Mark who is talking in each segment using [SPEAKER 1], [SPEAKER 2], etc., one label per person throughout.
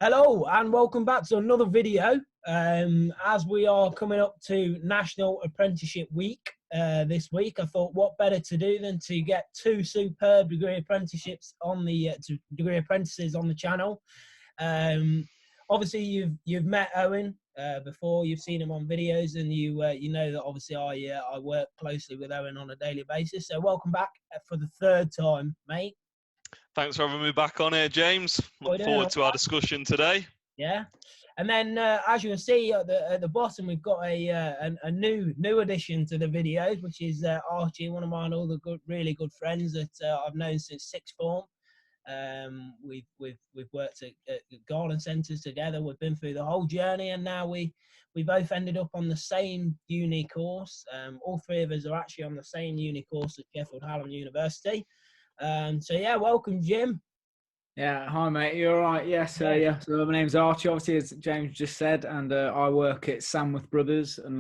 [SPEAKER 1] Hello and welcome back to another video. As we are coming up to National Apprenticeship Week this week, I thought what better to do than to get two superb degree apprenticeships on the degree apprentices on the channel. Obviously you've met Owen before, you've seen him on videos, and you know that obviously I work closely with Owen on a daily basis. So welcome back for the third time, mate.
[SPEAKER 2] Thanks for having me back on here, James. Look forward to our discussion today.
[SPEAKER 1] Yeah, and then as you can see at the bottom, we've got a new addition to the videos, which is Archie, one of mine, really good friends that I've known since sixth form. We've worked at garden centres together. We've been through the whole journey, and now we both ended up on the same uni course. All three of us are actually on the same uni course at Sheffield Hallam University. So yeah, welcome, Jim.
[SPEAKER 3] Yeah, hi mate, you all right? Yes, yeah. So my name's Archie, obviously, as James just said, and I work at Samworth Brothers, and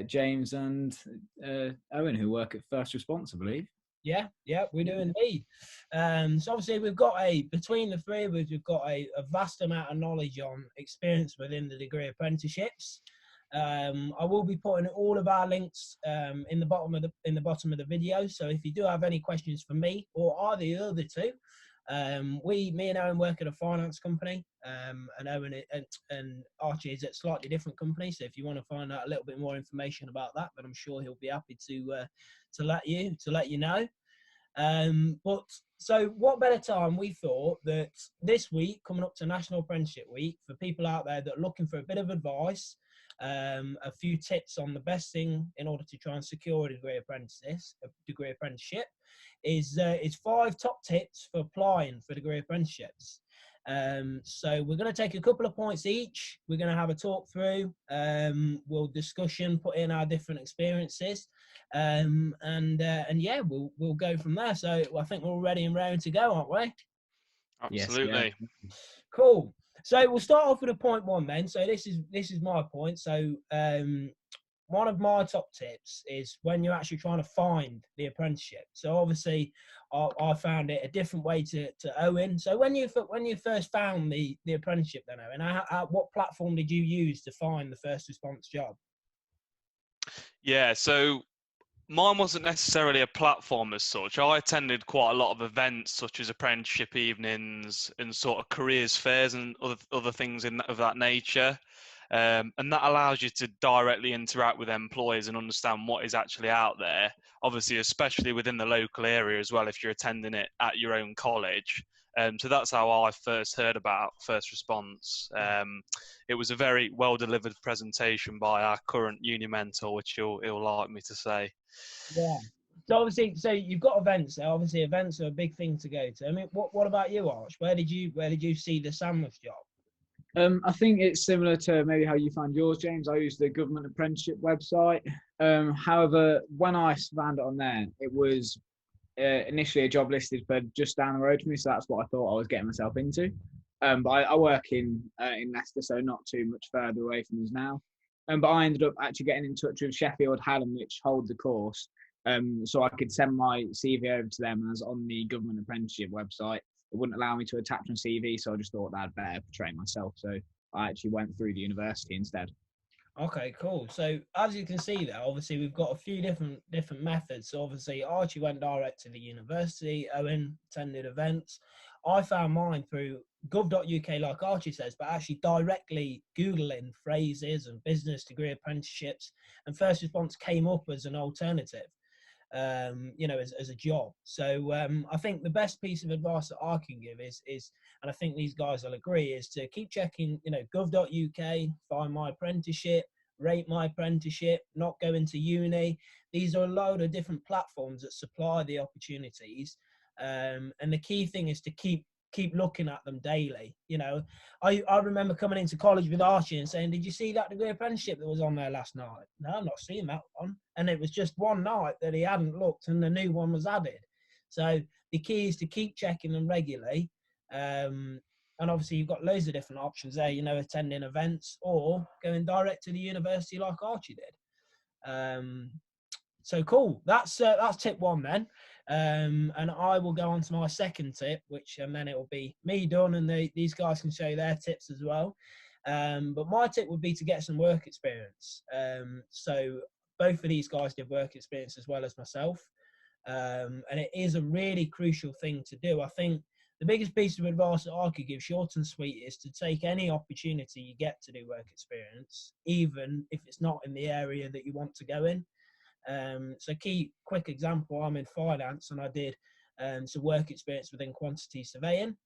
[SPEAKER 3] James and Owen, who work at First Response, I believe.
[SPEAKER 1] Yeah, we do indeed. So obviously we've got between the three of us, we've got a vast amount of knowledge on experience within the degree apprenticeships. I will be putting all of our links in the bottom of the video. So if you do have any questions for me or either the other two, me and Owen work at a finance company, and Owen and Archie is at a slightly different company. So if you want to find out a little bit more information about that, then I'm sure he'll be happy to let you know. But so what better time, we thought, that this week coming up to National Apprenticeship Week, for people out there that are looking for a bit of advice, a few tips on the best thing in order to try and secure a degree apprenticeship, is 5 top tips for applying for degree apprenticeships. So we're going to take a couple of points each. We're going to have a talk through. We'll discussion, put in our different experiences, and yeah, we'll go from there. So I think we're all ready and raring to go, aren't we?
[SPEAKER 2] Absolutely.
[SPEAKER 3] Yes, yeah.
[SPEAKER 1] Cool. So we'll start off with a point 1 then. So this is my point. So one of my top tips is when you're actually trying to find the apprenticeship. So obviously I found it a different way to Owen. So when you first found the apprenticeship then, Owen, what platform did you use to find the First Response job?
[SPEAKER 2] Yeah, so mine wasn't necessarily a platform as such. I attended quite a lot of events such as apprenticeship evenings and sort of careers fairs and other things of that nature. And that allows you to directly interact with employers and understand what is actually out there, obviously, especially within the local area as well, if you're attending it at your own college. So that's how I first heard about First Response. It was a very well-delivered presentation by our current uni mentor, which he'll like me to say.
[SPEAKER 1] Yeah. So obviously, you've got events there. Obviously, events are a big thing to go to. I mean, what about you, Arch? Where did you see the Samworth job?
[SPEAKER 3] I think it's similar to maybe how you found yours, James. I used the government apprenticeship website. However, when I found it on there, it was initially a job listed for just down the road from me, so that's what I thought I was getting myself into. But I work in Leicester, so not too much further away from us now. But I ended up actually getting in touch with Sheffield Hallam, which hold the course, so I could send my CV over to them as on the government apprenticeship website. It wouldn't allow me to attach my CV, so I just thought that I'd better portray myself. So I actually went through the university instead.
[SPEAKER 1] Okay, cool. So as you can see there, obviously we've got a few different methods. So obviously Archie went direct to the university, Owen attended events. I found mine through gov.uk, like Archie says, but actually directly Googling phrases and business degree apprenticeships, and First Response came up as an alternative, as a job. So I think the best piece of advice that I can give is, and I think these guys will agree, is to keep checking, gov.uk, find my apprenticeship, rate my apprenticeship, not go into uni. These are a load of different platforms that supply the opportunities. And the key thing is to keep looking at them daily. I remember coming into college with Archie and saying, did you see that degree apprenticeship that was on there last night? No, I'm not seeing that one. And it was just one night that he hadn't looked and the new one was added. So the key is to keep checking them regularly. And obviously you've got loads of different options there, attending events or going direct to the university like Archie did. So cool. That's tip 1 then. And I will go on to my second tip, and then it will be me done, and these guys can show their tips as well. But my tip would be to get some work experience. So both of these guys did work experience as well as myself. And it is a really crucial thing to do. I think the biggest piece of advice that I could give, short and sweet, is to take any opportunity you get to do work experience, even if it's not in the area that you want to go in. So quick example, I'm in finance and I did some work experience within quantity surveying.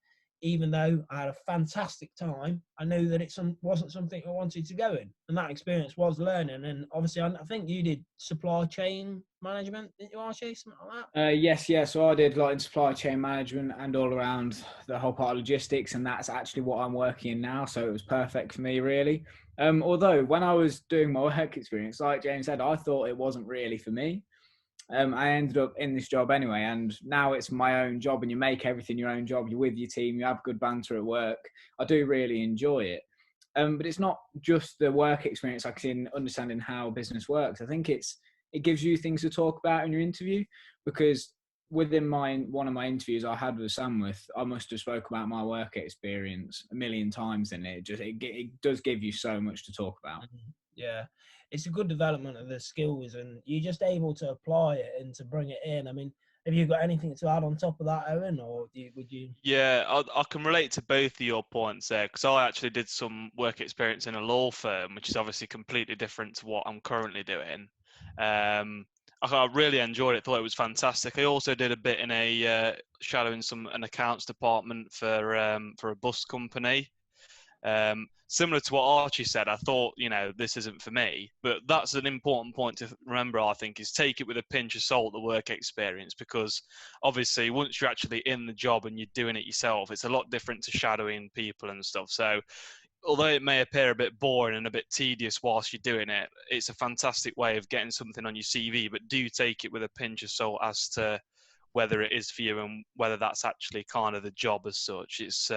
[SPEAKER 1] Even though I had a fantastic time, I knew that it wasn't something I wanted to go in. And that experience was learning. And obviously, I think you did supply chain management, didn't you, Archie? Something like that?
[SPEAKER 3] Yes. So I did like in supply chain management and all around the whole part of logistics, and that's actually what I'm working in now. So it was perfect for me, really. Although when I was doing my work experience, like James said, I thought it wasn't really for me. I ended up in this job anyway, and now it's my own job, and you make everything your own job. You're with your team, you have good banter at work. I do really enjoy it. But it's not just the work experience, like in understanding how business works. I think it gives you things to talk about in your interview, because within one of my interviews I had with Sam, I must have spoke about my work experience a million times, and it does give you so much to talk about.
[SPEAKER 1] Yeah, it's a good development of the skills, and you're just able to apply it and to bring it in. I mean, have you got anything to add on top of that, Owen, or would you?
[SPEAKER 2] Yeah, I can relate to both of your points there, because I actually did some work experience in a law firm, which is obviously completely different to what I'm currently doing. I really enjoyed it, thought it was fantastic. I also did a bit in shadowing an accounts department for a bus company. Similar to what Archie said, I thought, this isn't for me, but that's an important point to remember, I think, is take it with a pinch of salt, the work experience, because obviously once you're actually in the job and you're doing it yourself, it's a lot different to shadowing people and stuff. So although it may appear a bit boring and a bit tedious whilst you're doing it, it's a fantastic way of getting something on your CV, but do take it with a pinch of salt as to whether it is for you and whether that's actually kind of the job as such. It's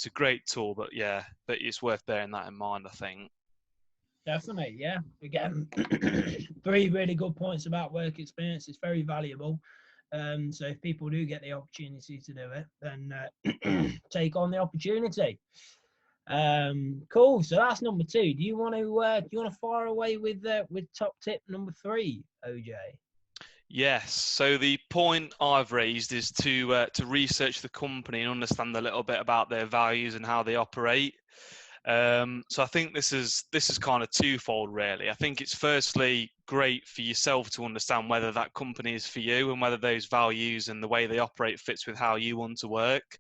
[SPEAKER 2] a great tool, but it's worth bearing that in mind, I think.
[SPEAKER 1] Definitely, yeah. Again, 3 really good points about work experience. It's very valuable. So if people do get the opportunity to do it, then take on the opportunity. Cool. So that's number 2. Do you want to fire away with top tip number 3, OJ?
[SPEAKER 2] Yes. So the point I've raised is to research the company and understand a little bit about their values and how they operate. So I think this is kind of twofold, really. I think it's firstly great for yourself to understand whether that company is for you and whether those values and the way they operate fits with how you want to work.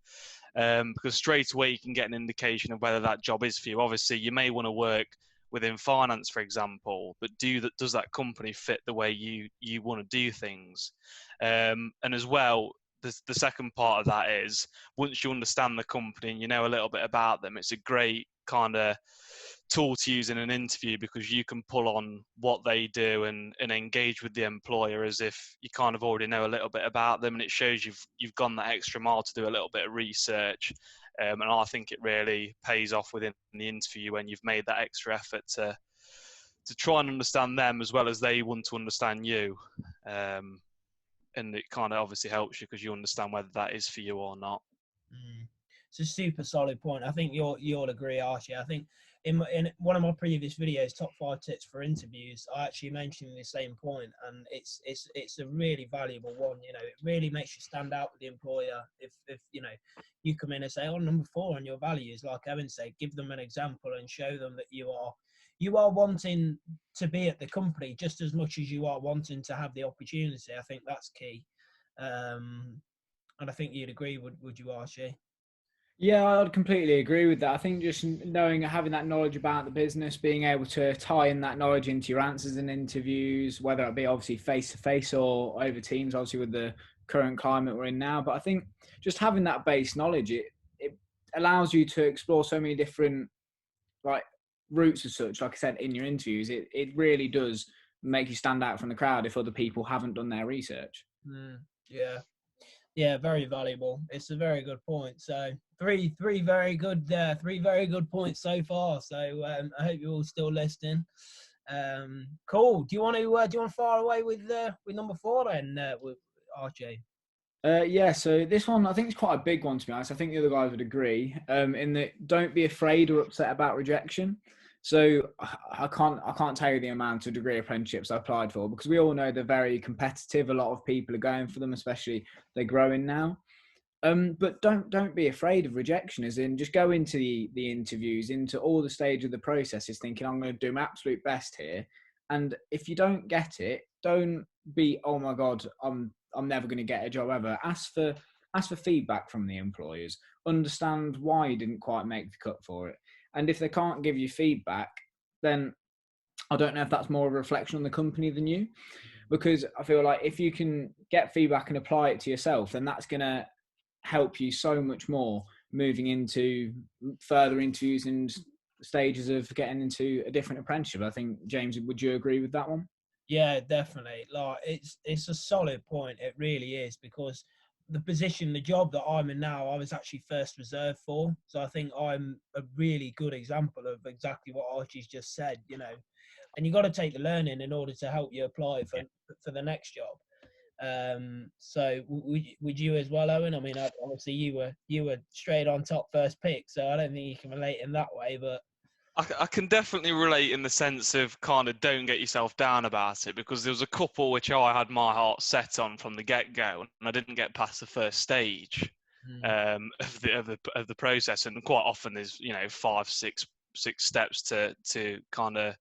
[SPEAKER 2] Because straight away you can get an indication of whether that job is for you. Obviously, you may want to work within finance, for example, but does that company fit the way you want to do things? And as well, the second part of that is, once you understand the company and you know a little bit about them, it's a great kind of tool to use in an interview, because you can pull on what they do and engage with the employer as if you kind of already know a little bit about them, and it shows you've gone that extra mile to do a little bit of research. And I think it really pays off within the interview when you've made that extra effort to try and understand them as well as they want to understand you. And it kind of obviously helps you because you understand whether that is for you or not.
[SPEAKER 1] It's a super solid point. I think you'll agree, Archie. I think in one of my previous videos, top 5 tips for interviews, I actually mentioned the same point, and it's a really valuable one. It really makes you stand out with the employer. If you come in and say, number 4 on your values, like Evan said, give them an example and show them that you are wanting to be at the company just as much as you are wanting to have the opportunity. I think that's key. And I think you'd agree, would you, Archie?
[SPEAKER 3] Yeah, I'd completely agree with that. I think just having that knowledge about the business, being able to tie in that knowledge into your answers in interviews, whether it be obviously face-to-face or over Teams, obviously with the current climate we're in now. But I think just having that base knowledge, it allows you to explore so many different routes as such. Like I said, in your interviews, it really does make you stand out from the crowd if other people haven't done their research.
[SPEAKER 1] Yeah, very valuable. It's a very good point. So three very good points so far. So I hope you're all still listening. Cool. Do you want to fire away with number 4 then, Archie?
[SPEAKER 3] Yeah, so this one I think it's quite a big one, to be honest. I think the other guys would agree. In that, don't be afraid or upset about rejection. So I can't tell you the amount of degree apprenticeships I applied for, because we all know they're very competitive. A lot of people are going for them, especially they're growing now. But don't be afraid of rejection. As in, just go into the interviews, into all the stage of the processes, thinking I'm going to do my absolute best here. And if you don't get it, don't be, oh my god, I'm never going to get a job ever. Ask for feedback from the employers. Understand why you didn't quite make the cut for it. And if they can't give you feedback, then I don't know if that's more of a reflection on the company than you, because I feel like if you can get feedback and apply it to yourself, then that's going to help you so much more moving into further interviews and stages of getting into a different apprenticeship. I think, James, would you agree with that one?
[SPEAKER 1] Yeah, definitely. Like it's a solid point. It really is, because the position, the job that I'm in now, I was actually first reserved for. So I think I'm a really good example of exactly what Archie's just said. You know, and you got to take the learning in order to help you apply for the next job. So would you as well, Owen? I mean, obviously you were straight on top first pick, so I don't think you can relate in that way. But
[SPEAKER 2] I can definitely relate in the sense of kind of don't get yourself down about it, because there was a couple which I had my heart set on from the get-go, and I didn't get past the first stage of the process, and quite often there's 5, 6 steps to kind of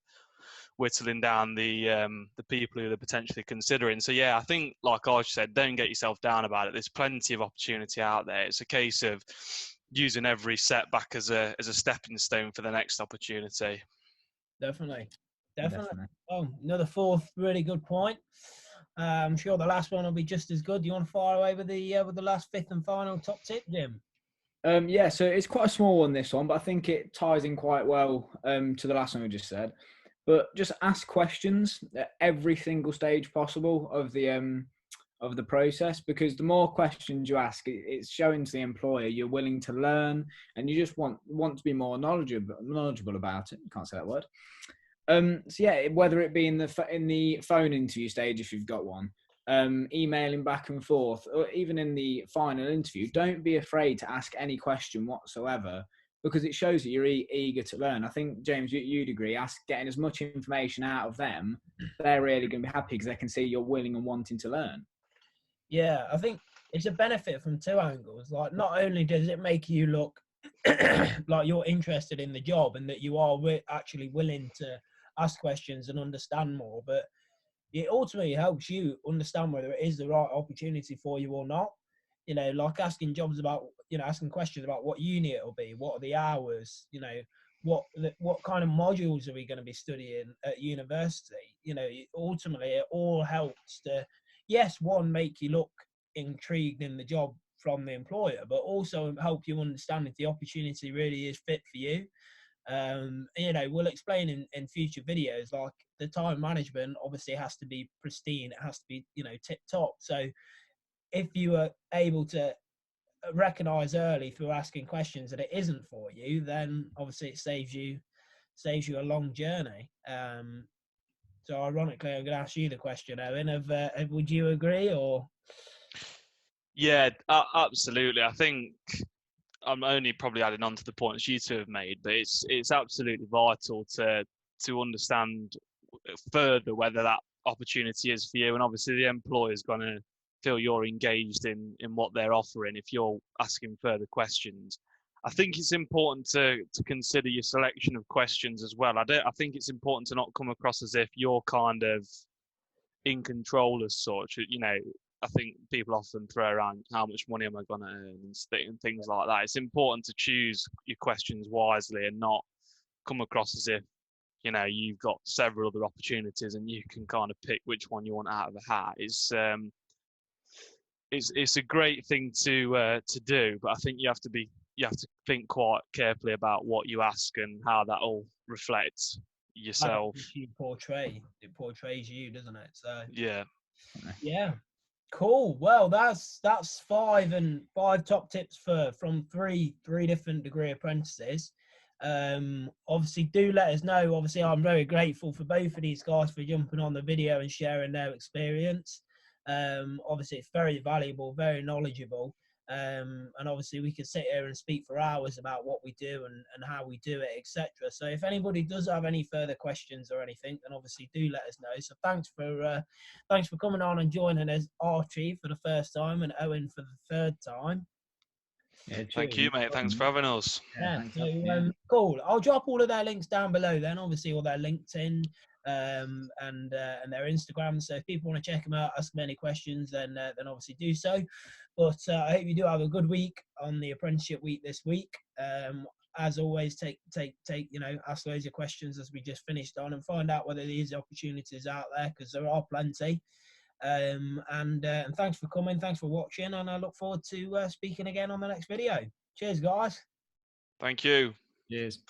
[SPEAKER 2] whittling down the people who they're potentially considering. So yeah, I think like I said, don't get yourself down about it. There's plenty of opportunity out there. It's a case of using every setback as a stepping stone for the next opportunity.
[SPEAKER 1] definitely. Oh, another fourth really good point. I'm sure the last one will be just as good. Do you want to fire away with the last fifth and final top tip, Jim?
[SPEAKER 3] Yeah, so it's quite a small one, this one, but I think it ties in quite well to the last one we just said. But just ask questions at every single stage possible of the process, because the more questions you ask, it's showing to the employer you're willing to learn, and you just want to be more knowledgeable about it. Can't say that word. So yeah, whether it be in the phone interview stage, if you've got one, emailing back and forth, or even in the final interview, don't be afraid to ask any question whatsoever, because it shows that you're eager to learn. I think, James, you'd agree. Getting as much information out of them, they're really going to be happy because they can see you're willing and wanting to learn.
[SPEAKER 1] Yeah, I think it's a benefit from two angles. Like, not only does it make you look like you're interested in the job and that you are actually willing to ask questions and understand more, but it ultimately helps you understand whether it is the right opportunity for you or not. Like asking asking questions about what uni it'll be, what are the hours, what kind of modules are we going to be studying at university. Ultimately it all helps to, yes, one, make you look intrigued in the job from the employer, but also help you understand if the opportunity really is fit for you. We'll explain in future videos, like the time management obviously has to be pristine. It has to be, tip top. So if you are able to recognize early through asking questions that it isn't for you, then obviously it saves you a long journey. So ironically, I'm going to ask you the question, Owen, would you agree, or?
[SPEAKER 2] Yeah, absolutely. I think I'm only probably adding on to the points you two have made, but it's absolutely vital to understand further whether that opportunity is for you, and obviously the employer is going to feel you're engaged in what they're offering if you're asking further questions. I think it's important to consider your selection of questions as well. I think it's important to not come across as if you're kind of in control as such. I think people often throw around how much money am I going to earn and things like that. It's important to choose your questions wisely and not come across as if you've got several other opportunities and you can kind of pick which one you want out of a hat. It's a great thing to do, but I think you have to think quite carefully about what you ask and how that all reflects yourself.
[SPEAKER 1] It portrays you, doesn't it? So
[SPEAKER 2] yeah.
[SPEAKER 1] Cool. Well, that's five top tips from three different degree apprentices. Obviously do let us know. Obviously I'm very grateful for both of these guys for jumping on the video and sharing their experience. Obviously, it's very valuable, very knowledgeable. And obviously we could sit here and speak for hours about what we do and how we do it, etc. So if anybody does have any further questions or anything, then obviously do let us know. So thanks for coming on and joining us, Archie, for the first time, and Owen for the third time.
[SPEAKER 3] Yeah,
[SPEAKER 2] Thank
[SPEAKER 3] cheers.
[SPEAKER 2] you, mate. Thanks for having us.
[SPEAKER 3] Yeah, thanks for having me.
[SPEAKER 1] Cool. I'll drop all of their links down below then, obviously all their LinkedIn and their Instagram. So if people want to check them out, ask them any questions, then obviously do so. But I hope you do have a good week on the apprenticeship week this week. As always, take ask loads of questions as we just finished on, and find out whether these opportunities out there, because there are plenty. And thanks for coming, thanks for watching, and I look forward to speaking again on the next video. Cheers, guys.
[SPEAKER 2] Thank you.
[SPEAKER 3] Cheers.